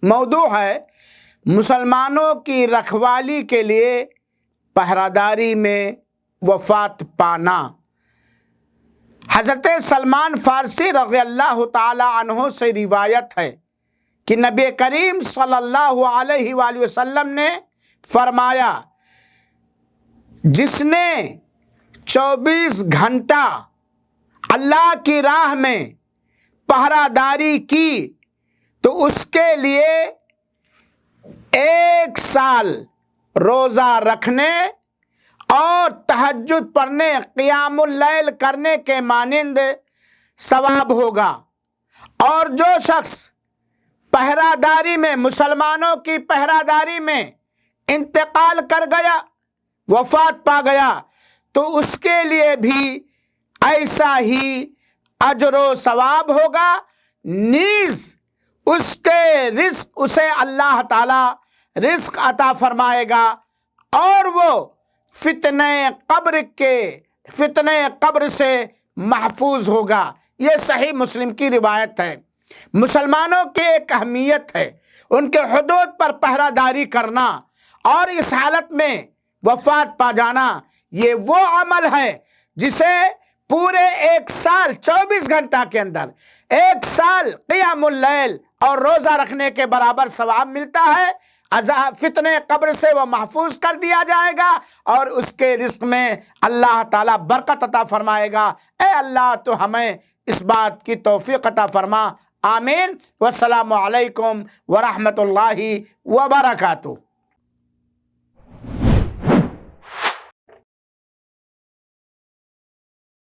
موضوع ہے مسلمانوں کی رکھوالی کے لیے پہراداری میں وفات پانا۔ حضرت سلمان فارسی رضی اللہ تعالی عنہ سے روایت ہے کہ نبی کریم صلی اللہ علیہ وآلہ وسلم نے فرمایا، جس نے 24 گھنٹہ اللہ کی راہ میں پہرہ داری کی تو اس کے لیے 1 سال روزہ رکھنے اور تہجد پڑھنے، قیام اللیل کرنے کے مانند ثواب ہوگا۔ اور جو شخص پہرہ داری میں، مسلمانوں کی پہرہ داری میں انتقال کر گیا، وفات پا گیا، تو اس کے لیے بھی ایسا ہی اجر و ثواب ہوگا، نیز اس کے رزق، اسے اللہ تعالی رزق عطا فرمائے گا اور وہ فتنہ قبر سے محفوظ ہوگا۔ یہ صحیح مسلم کی روایت ہے۔ مسلمانوں کی ایک اہمیت ہے، ان کے حدود پر پہرہ داری کرنا اور اس حالت میں وفات پا جانا۔ یہ وہ عمل ہے جسے پورے 1 سال 24 گھنٹہ کے اندر 1 سال قیام اللیل اور روزہ رکھنے کے برابر ثواب ملتا ہے۔ فتنہ قبر سے وہ محفوظ کر دیا جائے گا اور اس کے رزق میں اللہ تعالیٰ برکت عطا فرمائے گا۔ اے اللہ تو ہمیں اس بات کی توفیق عطا فرما، آمین۔ والسلام علیکم ورحمۃ اللہ وبرکاتہ۔